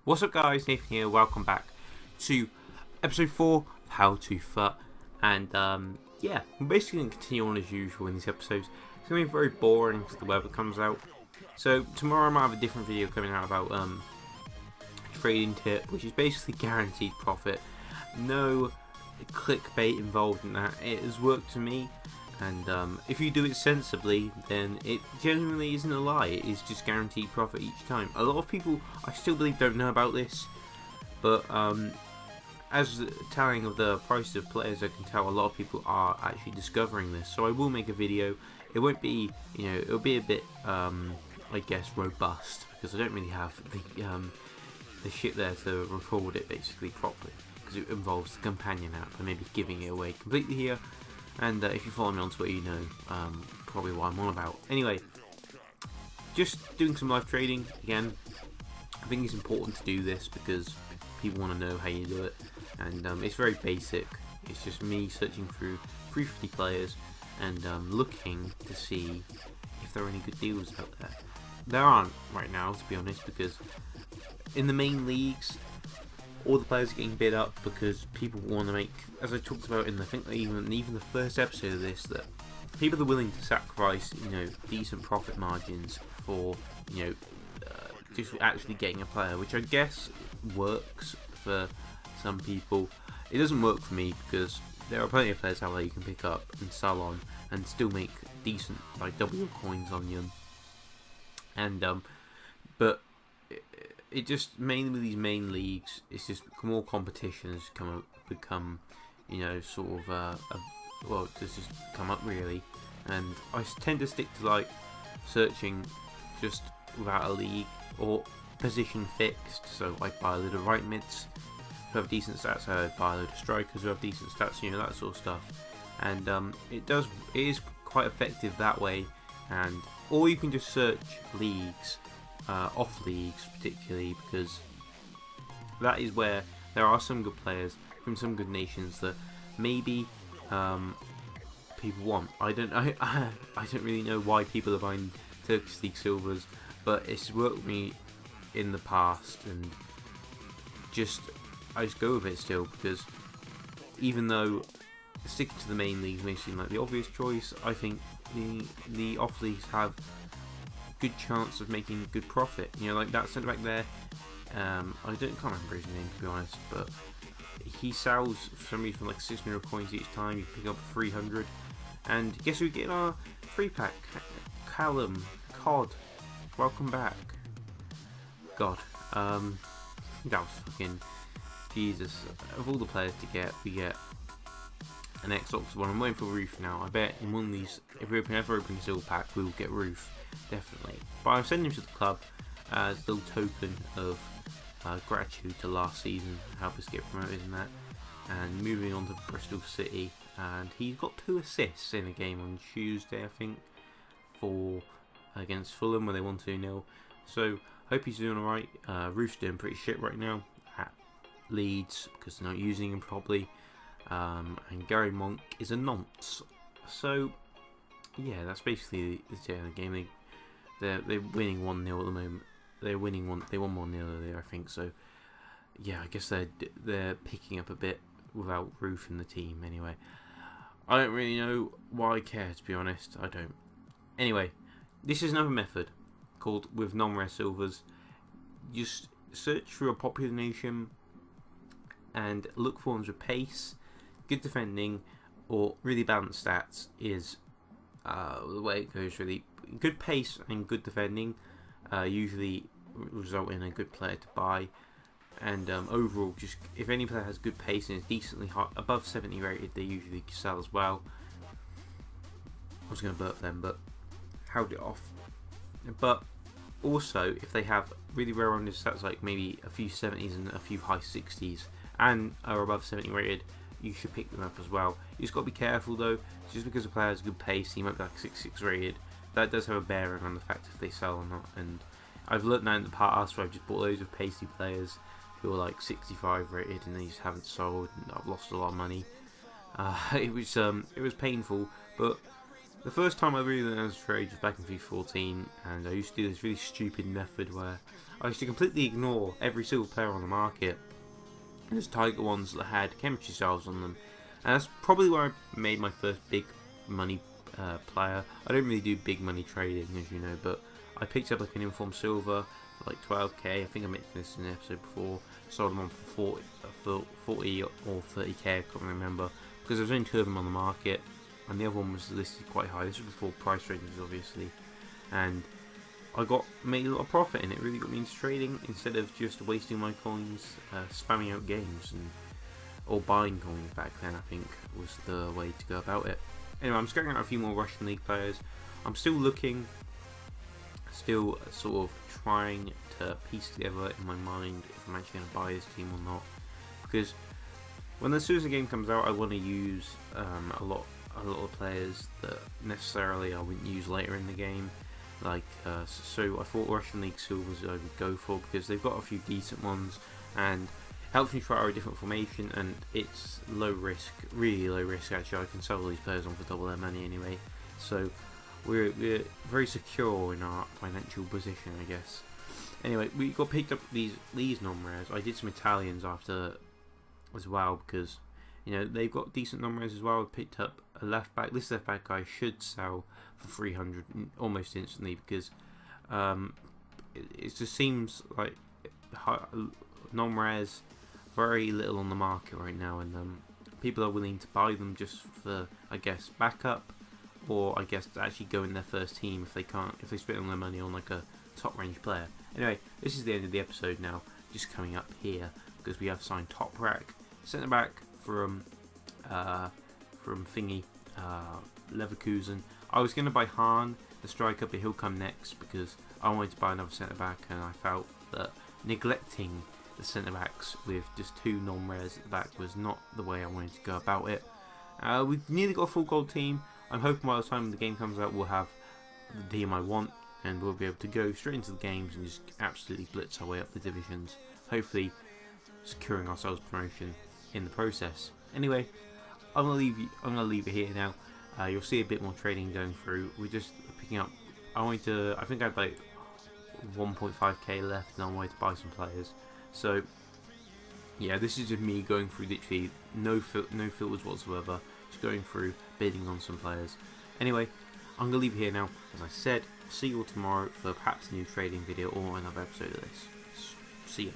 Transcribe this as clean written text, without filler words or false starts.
What's up guys, Nathan here, welcome back to episode 4 of How to FUT. And yeah, I'm basically going to continue on as usual in these episodes. It's going to be very boring because the weather comes out. So tomorrow I might have a different video coming out about trading tip, which is basically guaranteed profit. No clickbait involved in that. It has worked for me, and if you do it sensibly, then it genuinely isn't a lie. It is just guaranteed profit each time. A lot of people, I still believe, don't know about this, but as the telling of the prices of players, I can tell a lot of people are actually discovering this. So I will make a video. It won't be, it'll be a bit, I guess, robust, because I don't really have the shit there to record it basically properly, because it involves the companion app and maybe giving it away completely here. And if you follow me on Twitter, you know probably what I'm on about. Anyway, just doing some live trading again. I think it's important to do this because people want to know how you do it, and it's very basic. It's just me searching through 350 players and looking to see if there are any good deals out there. There aren't right now, to be honest, because in the main leagues, all the players are getting bid up because people want to make, as I talked about in I think even the first episode of this, that people are willing to sacrifice decent profit margins for just actually getting a player, which I guess works for some people. It doesn't work for me because there are plenty of players out there you can pick up and sell on and still make decent, like, double your coins on them. And but it just, mainly with these main leagues, it's just more competition has become sort of well, it's just come up really, and I tend to stick to like searching just without a league or position fixed. So I buy a load of right mids who have decent stats, I buy a load of strikers who have decent stats, that sort of stuff, and it is quite effective that way. And or you can just search leagues, off leagues particularly, because that is where there are some good players from some good nations that maybe people want. I don't really know why people are buying Turkish League silvers, but it's worked with me in the past, and I just go with it still, because even though sticking to the main leagues may seem like the obvious choice, I think the off leagues have good chance of making good profit. Like that centre back there, I can't remember his name, to be honest, but he sells for some reason like 600 coins each time. You pick up 300, and guess who getting our free pack? Callum Cod, welcome back. God, that was fucking Jesus. Of all the players to get, we get an Xbox One. I'm waiting for Roof now. I bet in one of these, if we ever open a silver pack, we will get Roof, definitely. But I'm sending him to the club as a little token of gratitude to last season, help us get promoted in that. And moving on to Bristol City, and he's got 2 assists in a game on Tuesday, I think, against Fulham, where they won 2-0. So hope he's doing alright. Roof's doing pretty shit right now at Leeds because they're not using him properly. And Gary Monk is a nonce. So yeah, that's basically the end of the game. They're winning 1-0 at the moment. They won 1-0 earlier, I think. So yeah, I guess they're picking up a bit without Roof in the team. Anyway, I don't really know why I care, to be honest. I don't. Anyway, this is another method called with non-rare silvers. Just search through a popular nation and look for ones with pace, good defending, or really balanced stats. Is the way it goes, really. Good pace and good defending usually result in a good player to buy, and overall, just if any player has good pace and is decently high, above 70 rated, they usually sell as well. I was going to burp then, but held it off. But also, if they have really well-rounded stats, like maybe a few 70s and a few high 60s, and are above 70 rated, you should pick them up as well. You just got to be careful though. Just because a player has good pace, he might be like 66 rated, that does have a bearing on the fact if they sell or not. And I've learnt that in the past, where I've just bought loads of pacey players who are like 65 rated and they just haven't sold, and I've lost a lot of money. It was painful, but The first time I really learned how to trade was back in FIFA 14, and I used to do this really stupid method where I used to completely ignore every single player on the market and just target ones that had chemistry styles on them. And that's probably where I made my first big money player. I don't really do big money trading, as you know, but I picked up like an Informed Silver for like 12k. I think I mentioned this in an episode before. Sold them on for 40 or 30k, I can't remember, because there was only 2 of them on the market, and the other one was listed quite high. This was before price ranges, obviously, and I made a lot of profit, and it really got me into trading instead of just wasting my coins spamming out games or buying coins back then. I think was the way to go about it. Anyway, I'm scouting out a few more Russian League players. I'm still looking, still sort of trying to piece together in my mind if I'm actually going to buy this team or not, because as soon as the game comes out, I want to use a lot of players that necessarily I wouldn't use later in the game. Like so I thought Russian League Silvers I would go for because they've got a few decent ones and helps me try out a different formation, and it's low risk, really low risk actually. I can sell these players on for double their money anyway, so we're very secure in our financial position, I guess. Anyway, we got picked up these non-rares. I did some Italians after as well because they've got decent non-rares as well. I picked up a left back. This left back guy should sell for 300 almost instantly because it just seems like non-rares very little on the market right now, and people are willing to buy them just for, I guess, backup, or I guess to actually go in their first team if they spend all their money on like a top range player. Anyway, this is the end of the episode now, just coming up here because we have signed Top Rack centre back from thingy Leverkusen. I was going to buy Hahn, the striker, but he'll come next because I wanted to buy another centre back, and I felt that neglecting the centre backs with just 2 non-rares at the back was not the way I wanted to go about it. We've nearly got a full gold team. I'm hoping by the time the game comes out we'll have the team I want, and we'll be able to go straight into the games and just absolutely blitz our way up the divisions, hopefully securing ourselves promotion in the process. Anyway, I'm gonna leave it here now. You'll see a bit more trading going through. We're just picking up. I think I had like 1.5k left, and I'm going to buy some players. So yeah, this is just me going through literally no filters whatsoever, just going through bidding on some players. Anyway, I'm gonna leave it here now. As I said, see you all tomorrow for perhaps a new trading video or another episode of this. See ya.